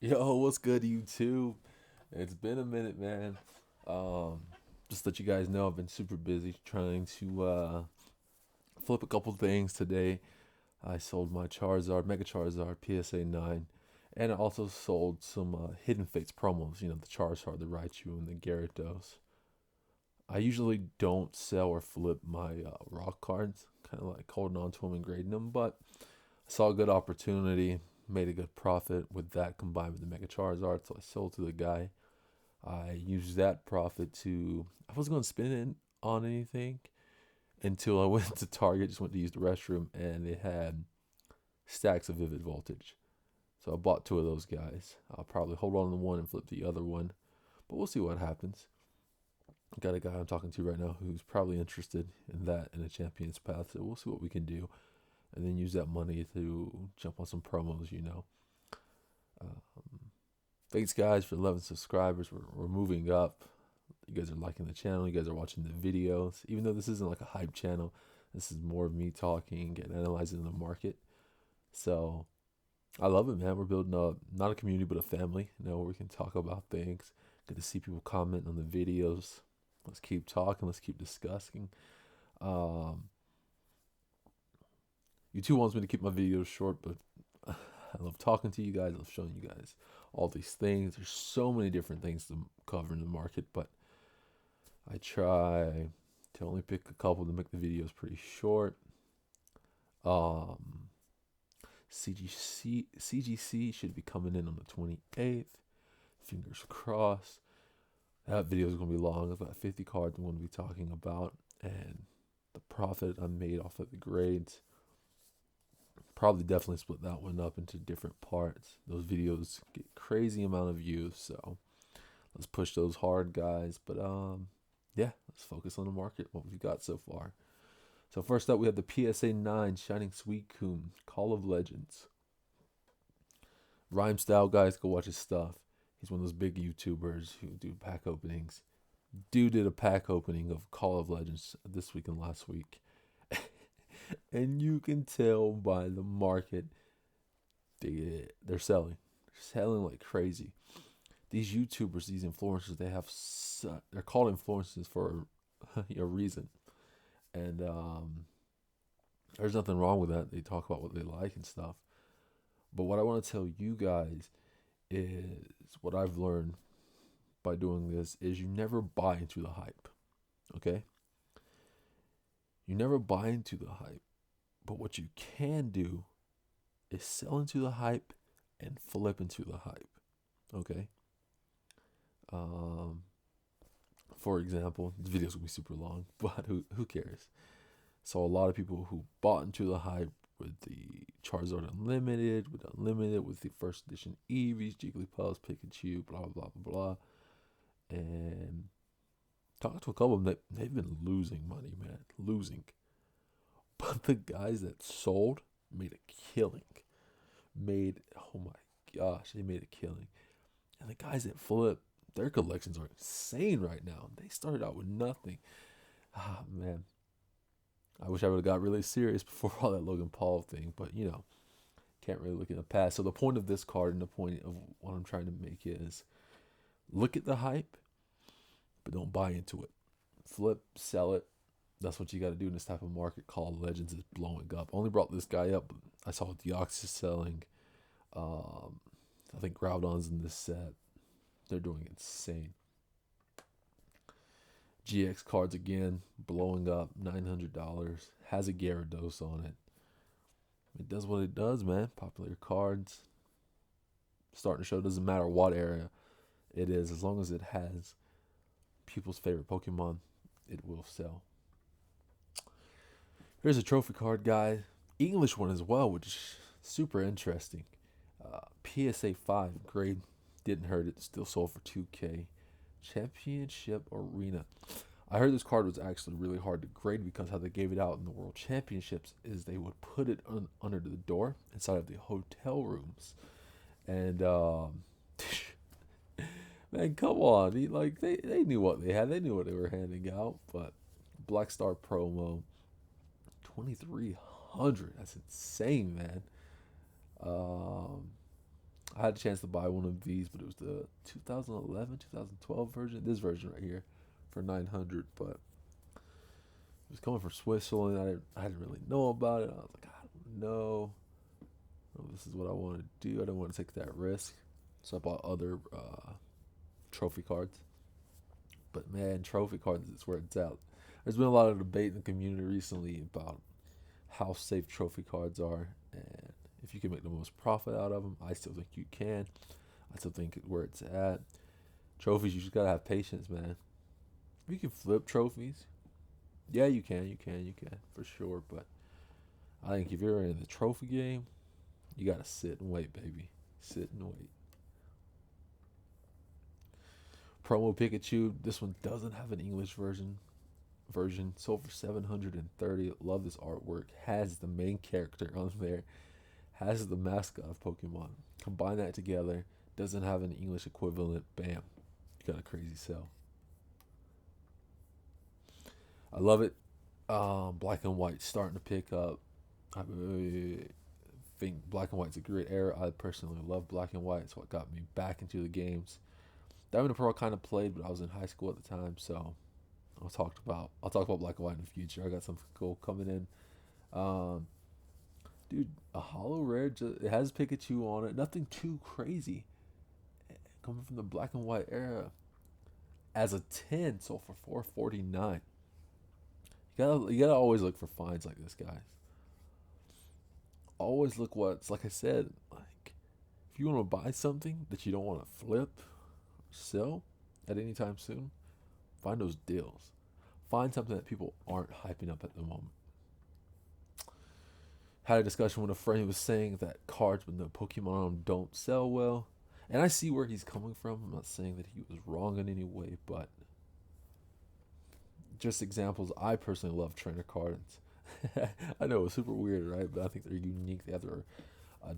Yo, what's good, YouTube? It's been a minute, man. Um, just to let you guys know, I've been super busy trying to flip a couple things today. I sold my Charizard, Mega Charizard PSA 9, and I also sold some Hidden Fates promos, the Charizard, the Raichu, and the Gyarados. I usually don't sell or flip my rock cards, kind of like holding on to them and grading them, but I saw a good opportunity, made a good profit with that combined with the Mega Charizard, so I sold to the guy. I used that profit to. I wasn't going to spend it on anything until I went to Target, just went to use the restroom, and they had stacks of Vivid Voltage. So I bought two of those guys. I'll probably hold on to one and flip the other one, but we'll see what happens. Got a guy I'm talking to right now who's probably interested in that in a Champions Path, so we'll see what we can do, and then use that money to jump on some promos. Um, Thanks, guys, for 11 subscribers. We're moving up. You guys are liking the channel. You guys are watching the videos. Even though this isn't like a hype channel, this is more of me talking and analyzing the market. So I love it, man. We're building a not a community but a family. Where we can talk about things. Good to see people comment on the videos. Let's keep talking. Let's keep discussing. Um, YouTube wants me to keep my videos short, but I love talking to you guys. I love showing you guys all these things. There's so many different things to cover in the market, but I try to only pick a couple to make the videos pretty short. Um, CGC should be coming in on the 28th. Fingers crossed. That video is going to be long. I've got 50 cards I'm going to be talking about, and the profit I made off of the grades. Probably definitely split that one up into different parts. Those videos get crazy amount of views, so let's push those hard, guys. But yeah, let's focus on the market. What we've got so far. So first up, we have the PSA 9 Shining Suicune Call of Legends. Rhyme style, guys, go watch his stuff. He's one of those big YouTubers who do pack openings. Dude did a pack opening of Call of Legends this week and last week. And you can tell by the market they're selling. They're selling like crazy. These YouTubers, these influencers, they're called influencers for a reason. And there's nothing wrong with that. They talk about what they like and stuff. But what I want to tell you guys is what I've learned by doing this is you never buy into the hype. Okay? You never buy into the hype. But what you can do is sell into the hype and flip into the hype. Okay? Um, for example, this video's gonna be super long, but who cares? So a lot of people who bought into the hype with the Charizard Unlimited, with the first edition Eevees, Jigglypuffs, Pikachu, blah blah blah blah, and talked to a couple of them. They've been losing money, man, losing. But the guys that sold made a killing. Oh my gosh, they made a killing. And the guys that flip, their collections are insane right now. They started out with nothing. Ah man, I wish I would have got really serious before all that Logan Paul thing, but can't really look in the past. So the point of this card and the point of what I'm trying to make is look at the hype, but don't buy into it. Flip, sell it. That's what you got to do in this type of market. Call Legends is blowing up. Only brought this guy up. I saw Deoxys selling. Um, I think Groudon's in this set. They're doing insane. GX cards again, blowing up. $900. Has a Gyarados on it. It does what it does, man. Popular cards. Starting to show doesn't matter what area it is, as long as it has people's favorite Pokemon, it will sell. Here's a trophy card, guy. English one as well, which is super interesting. PSA 5 grade didn't hurt it. Still sold for 2K. Championship Arena. I heard this card was actually really hard to grade because how they gave it out in the World Championships is they would put it under the door inside of the hotel rooms, and man, come on, they knew what they had, they knew what they were handing out. But Black Star promo, 2,300. That's insane, man. Um, I had a chance to buy one of these, but it was the 2011, 2012 version. This version right here for 900, but it was coming from Switzerland. I didn't really know about it. I was like, I don't know. Oh, this is what I want to do. I don't want to take that risk. So I bought other trophy cards. But man, trophy cards is where it's at. There's been a lot of debate in the community recently about how safe trophy cards are and if you can make the most profit out of them. I still think you can. I still think where it's at. Trophies, you just gotta have patience, man. You can flip trophies. Yeah, you can, for sure. But I think if you're in the trophy game, you gotta sit and wait, baby. Sit and wait. Promo Pikachu. This one doesn't have an English version. Sold for 730. Love this artwork. Has the main character on there. Has the mascot of Pokemon. Combine that together. Doesn't have an English equivalent. Bam. You got a crazy sell. I love it. Black and white starting to pick up. I think black and white's a great era. I personally love black and white. It's what got me back into the games. Diamond and Pearl kind of played, but I was in high school at the time, so I'll talk about black and white in the future. I got something cool coming in. Um, dude, a hollow rare. It has Pikachu on it. Nothing too crazy. Coming from the black and white era, as a 10, sold for 449. You gotta always look for finds like this, guys. Always look what's like I said. Like if you want to buy something that you don't want to flip, or sell at any time soon, find those deals. Find something that people aren't hyping up at the moment. Had a discussion with a friend who was saying that cards with no Pokemon on them don't sell well. And I see where he's coming from. I'm not saying that he was wrong in any way, but just examples. I personally love trainer cards. I know it's super weird, right? But I think they're unique. They have their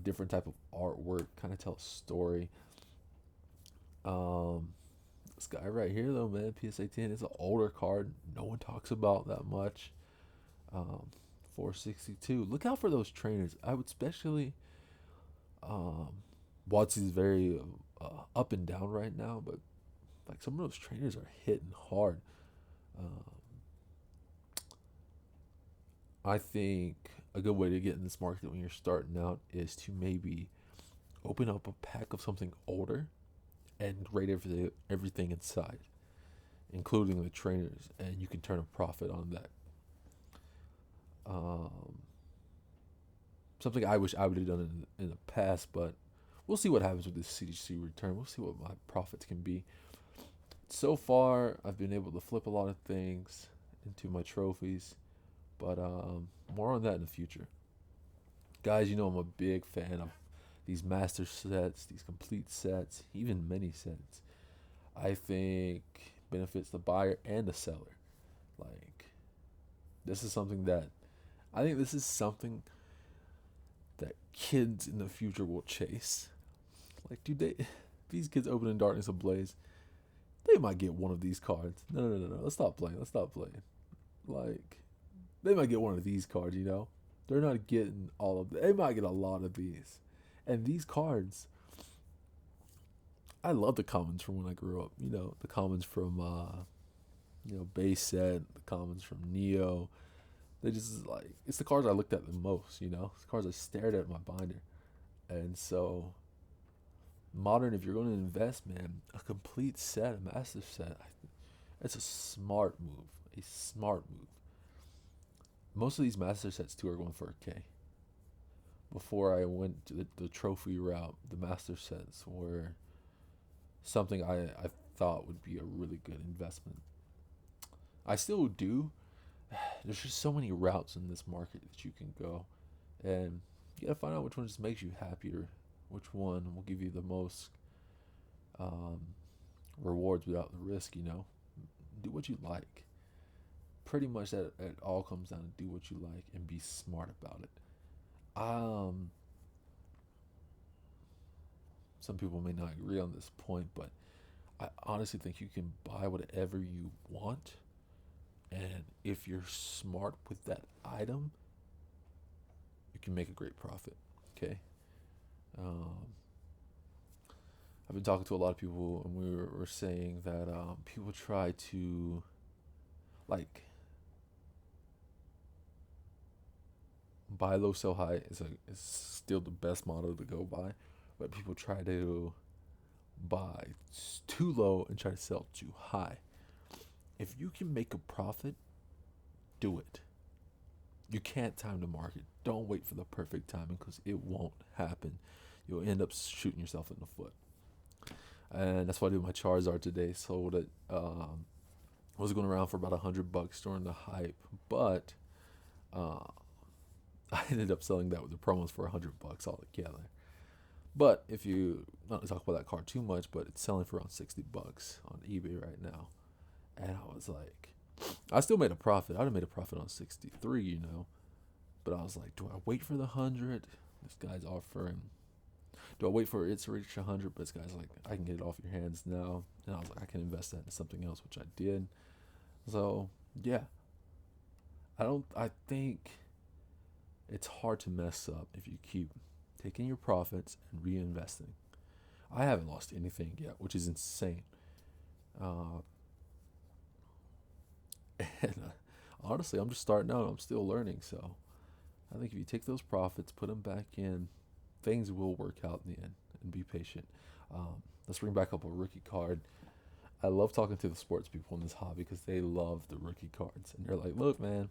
different type of artwork, kind of tell a story. Um, this guy right here, though, man, PSA 10 is an older card. No one talks about that much. Um, 462. Look out for those trainers. I would especially. Um, Watsy's very up and down right now, but like some of those trainers are hitting hard. Um, I think a good way to get in this market when you're starting out is to maybe open up a pack of something older and grade everything inside, including the trainers, and you can turn a profit on that. Um, Something I wish I would have done in the past, but we'll see what happens with this CDC return. We'll see what my profits can be. So far, I've been able to flip a lot of things into my trophies, but more on that in the future. Guys, you know I'm a big fan of these master sets, these complete sets, even mini sets. I think benefits the buyer and the seller. Like this is something that I think this is something that kids in the future will chase. Like, dude, these kids opening Darkness Ablaze, they might get one of these cards. No, no, no, no. Let's stop playing. Let's stop playing. Like, they might get one of these cards. They're not getting all of them. They might get a lot of these, and these cards. I love the commons from when I grew up. The commons from base set, the commons from Neo. They just like it's the cards I looked at the most. It's the cards I stared at in my binder, and so modern. If you're going to invest, man, a complete set, a massive set, it's a smart move. A smart move. Most of these master sets too are going for a K. Before I went to the trophy route, the master sets were something I thought would be a really good investment. I still do. There's just so many routes in this market that you can go, and you gotta find out which one just makes you happier, which one will give you the most um, rewards without the risk. Do what you like. Pretty much that it all comes down to do what you like and be smart about it. Um, some people may not agree on this point, but I honestly think you can buy whatever you want, and if you're smart with that item, you can make a great profit. Okay. Um, I've been talking to a lot of people, and we were saying that people try to like buy low, sell high is still the best model to go by, but people try to buy too low and try to sell too high. If you can make a profit, do it. You can't time the market. Don't wait for the perfect timing because it won't happen. You'll end up shooting yourself in the foot. And that's what I did with my Charizard today. Sold it. Was going around for about $100 during the hype, but uh, I ended up selling that with the promos for $100 altogether. But if you not to talk about that card too much, but it's selling for around $60 on eBay right now, and I was like, I still made a profit. I'd have made a profit on 63, but I was like, do I wait for the 100? This guy's offering. Do I wait for it to reach 100? But this guy's like, I can get it off your hands now, and I was like, I can invest that into something else, which I did. So yeah, I think it's hard to mess up if you keep taking your profits and reinvesting. I haven't lost anything yet, which is insane. Uh, and honestly, I'm just starting out. I'm still learning. So I think if you take those profits, put them back in, things will work out in the end. And be patient. Let's bring back up a rookie card. I love talking to the sports people in this hobby because they love the rookie cards. And they're like, look, man,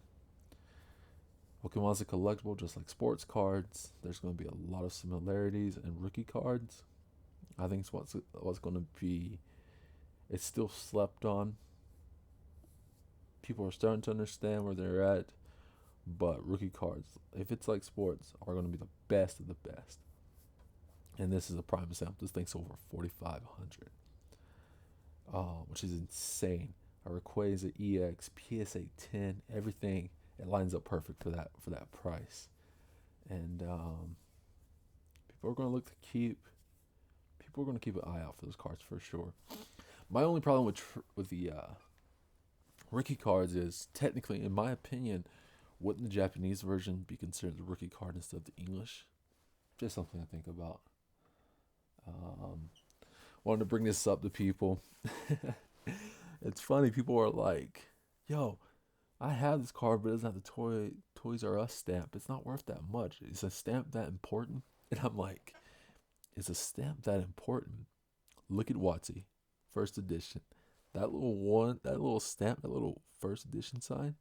Pokemon's a collectible just like sports cards. There's going to be a lot of similarities in rookie cards. I think it's what's going to be. It's still slept on. People are starting to understand where they're at, but rookie cards, if it's like sports, are going to be the best of the best. And this is a prime example. This thing's over 4,500, which is insane. A Rayquaza EX, PSA 10, everything. It lines up perfect for that price. And people are going to look to keep. People are going to keep an eye out for those cards for sure. My only problem with the rookie cards is technically, in my opinion, wouldn't the Japanese version be considered the rookie card instead of the English? Just something to think about. Wanted to bring this up to people. It's funny. People are like, "Yo, I have this card, but it doesn't have the Toys R Us stamp. It's not worth that much. Is a stamp that important?" And I'm like, "Is a stamp that important? Look at Watsy, first edition. That little stamp, that little first edition sign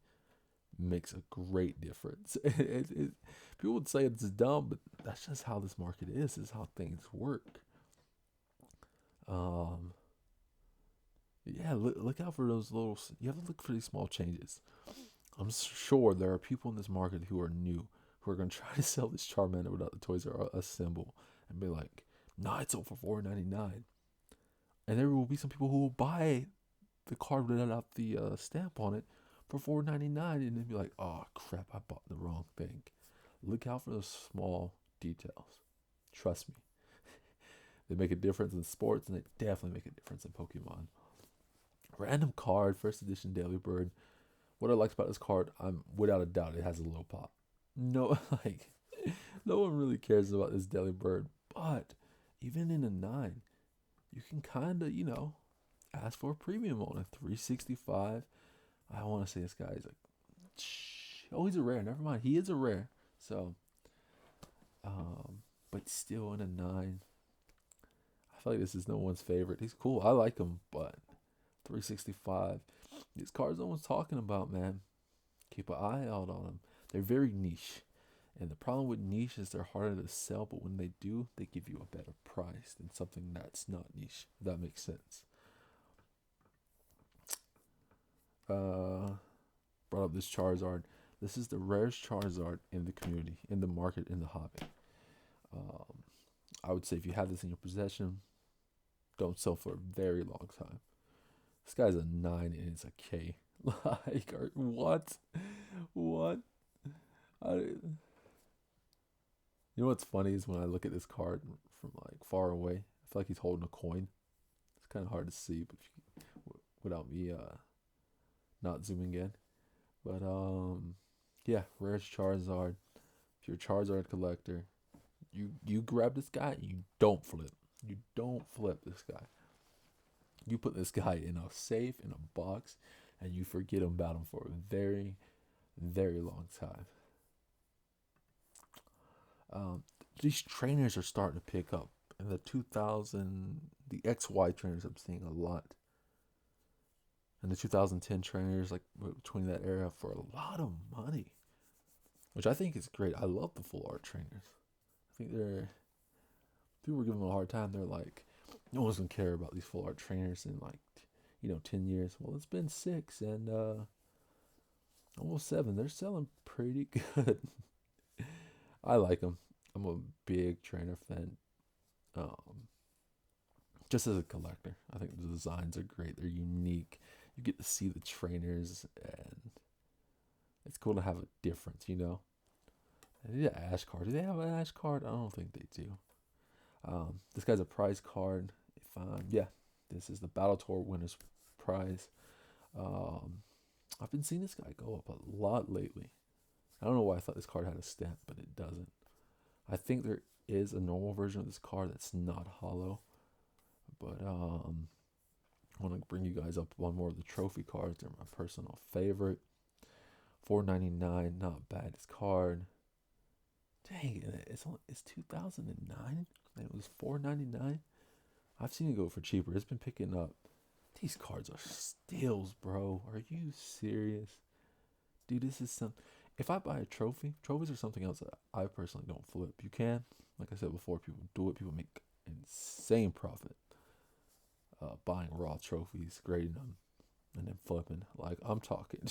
makes a great difference." People would say it's dumb, but that's just how this market is. This is how things work. Um, yeah, look out for those little. You have to look for these small changes. I'm sure there are people in this market who are new, who are going to try to sell this Charmander without the Toys R Us symbol and be like, "Nah, it's sold for $4.99." And there will be some people who will buy the card without the stamp on it for $4.99, and then be like, "Oh crap, I bought the wrong thing." Look out for those small details. Trust me, they make a difference in sports, and they definitely make a difference in Pokemon. Random card, first edition Daily Bird. What I liked about this card, I'm without a doubt, it has a low pop. No, like no one really cares about this Daily Bird, but even in a 9, you can kind of ask for a premium on a 365. I want to say this guy is like, oh, he's a rare. Never mind, he is a rare. So, but still in a 9, I feel like this is no one's favorite. He's cool. I like him, but 365. These cards no one's talking about, man. Keep an eye out on them. They're very niche. And the problem with niche is they're harder to sell, but when they do, they give you a better price than something that's not niche, if that makes sense. Brought up this Charizard. This is the rarest Charizard in the community, in the market, in the hobby. Um, I would say if you have this in your possession, don't sell for a very long time. This guy's a 9 and it's a K. Like, what? What? I, you know what's funny is when I look at this card from like far away, I feel like he's holding a coin. It's kind of hard to see, but without me not zooming in. But yeah, rarest Charizard. If you're a Charizard collector, you grab this guy, you don't flip. You don't flip this guy. You put this guy in a safe, in a box, and you forget about him for a very, very long time. Um, these trainers are starting to pick up. In the 2000, the XY trainers I'm seeing a lot. And the 2010 trainers, like between that era, for a lot of money, which I think is great. I love the full art trainers. I think people were giving them a hard time. They're like, no one's gonna care about these full art trainers in like, 10 years. Well, it's been 6 and almost 7. They're selling pretty good. I like them. I'm a big trainer fan. Um, just as a collector, I think the designs are great. They're unique. You get to see the trainers, and it's cool to have a difference. I need an Ash card. Do they have an Ash card? I don't think they do. This guy's a prize card. Yeah, this is the Battle Tour winner's prize. Um, I've been seeing this guy go up a lot lately. I don't know why I thought this card had a stamp, but it doesn't. I think there is a normal version of this card that's not hollow. But I want to bring you guys up one more of the trophy cards. They're my personal favorite. $4.99, not bad. This card. Dang, it's 2009 and it was $4.99. I've seen it go for cheaper. It's been picking up. These cards are steals, bro. Are you serious? Dude, this is some. If I buy a trophies are something else that I personally don't flip. You can. Like I said before, people do it. People make insane profit buying raw trophies, grading them, and then flipping. Like, I'm talking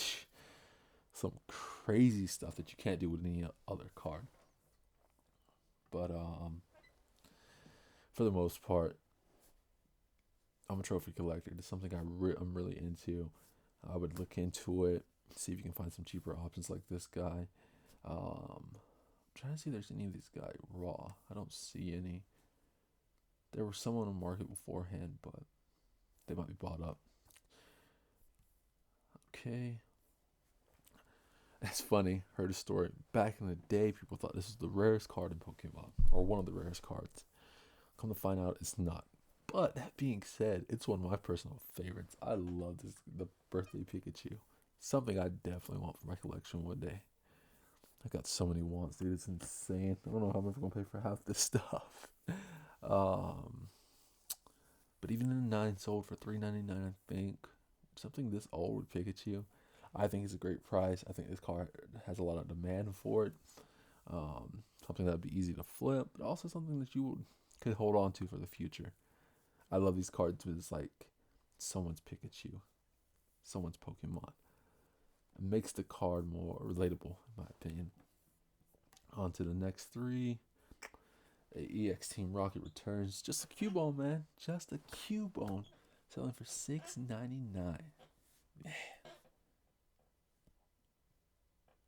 some crazy stuff that you can't do with any other card. But for the most part, I'm a trophy collector. It's something I'm really into. I would look into it, see if you can find some cheaper options like this guy. I'm trying to see if there's any of these guys raw. I don't see any. There were some on the market beforehand, but they might be bought up. Okay. That's funny. Heard a story. Back in the day, people thought this was the rarest card in Pokemon, or one of the rarest cards. Come to find out, it's not. But that being said, it's one of my personal favorites. I love the birthday Pikachu. Something I definitely want for my collection one day. I got so many wants, dude. It's insane. I don't know how I'm ever gonna pay for half this stuff. But even in the 9 sold for $3.99, I think. Something this old with Pikachu, I think it's a great price. I think this card has a lot of demand for it. Something that'd be easy to flip, but also something that you could hold on to for the future. I love these cards because it's like someone's Pikachu, someone's Pokemon. It makes the card more relatable, in my opinion. On to the next 3. EX Team Rocket returns. Just a Cubone, man. Just a Cubone. Selling for $6.99. Yeah.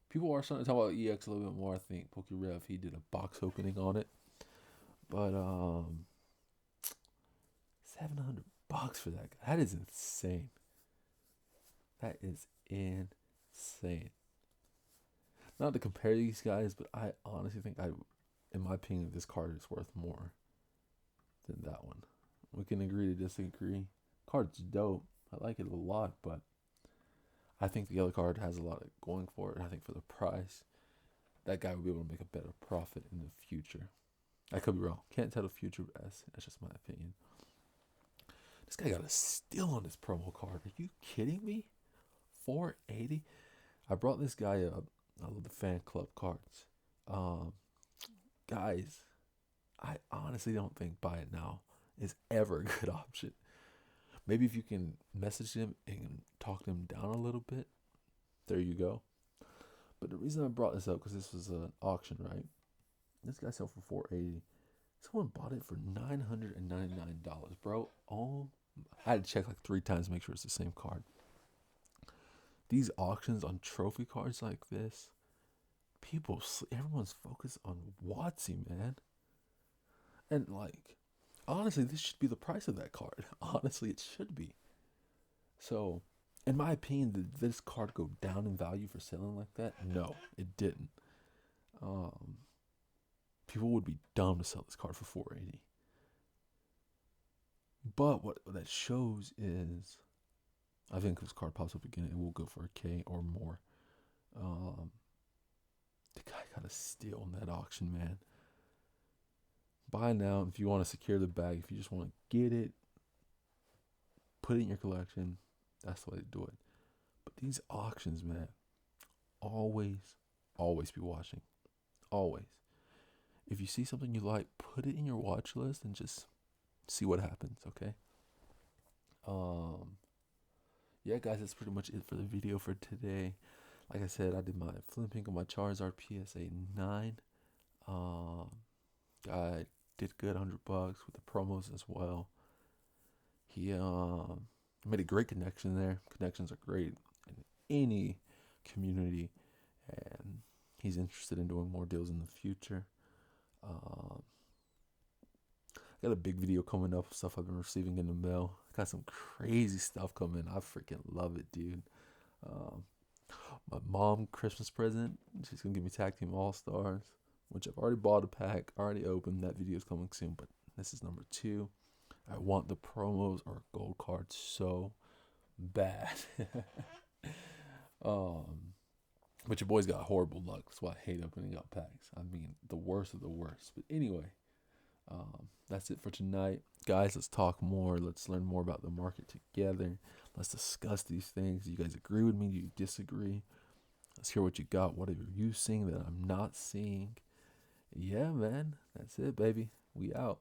People are starting to talk about EX a little bit more. I think PokeRev, he did a box opening on it. But $700 for that guy. That is insane. That is insane. Not to compare these guys, but I honestly think in my opinion, this card is worth more than that one. We can agree to disagree. Card's dope. I like it a lot, but I think the other card has a lot of going for it. I think for the price, that guy will be able to make a better profit in the future. I could be wrong. Can't tell the future, but that's just my opinion. This guy got a steal on his promo card. Are you kidding me? $4.80. I brought this guy up. I love the fan club cards. Guys, I honestly don't think buy it now is ever a good option. Maybe if you can message him and talk him down a little bit, there you go. But the reason I brought this up, because this was an auction, right? This guy sold for $4.80. Someone bought it for $999, bro. Oh, I had to check like 3 times to make sure it's the same card. These auctions on trophy cards like this, everyone's focused on WotC, man. And like, honestly, this should be the price of that card. Honestly, it should be. So, in my opinion, did this card go down in value for selling like that? No, it didn't. People would be dumb to sell this card for $4.80. But what that shows is, I think if this card pops up again, it will go for a K or more. Um, the guy got a steal in that auction, man. Buy now if you want to secure the bag. If you just want to get it, put it in your collection. That's the way to do it. But these auctions, man, always be watching. Always. If you see something you like, put it in your watch list and just see what happens, okay? Yeah, guys, that's pretty much it for the video for today. Like I said, I did my flipping of my Charizard PSA 9. I did good, $100 with the promos as well. He made a great connection there. Connections are great in any community, and he's interested in doing more deals in the future. Got a big video coming up, stuff I've been receiving in the mail. Got some crazy stuff coming. I freaking love it, dude. My mom Christmas present, she's gonna give me Tag Team All Stars, which I've already bought a pack, already opened. That video is coming soon, but this is number 2. I want the promos or gold cards so bad. But your boy's got horrible luck. That's why I hate opening up packs. I mean, the worst of the worst. But anyway, that's it for tonight. Guys, let's talk more. Let's learn more about the market together. Let's discuss these things. Do you guys agree with me? Do you disagree? Let's hear what you got. What are you seeing that I'm not seeing? Yeah, man. That's it, baby. We out.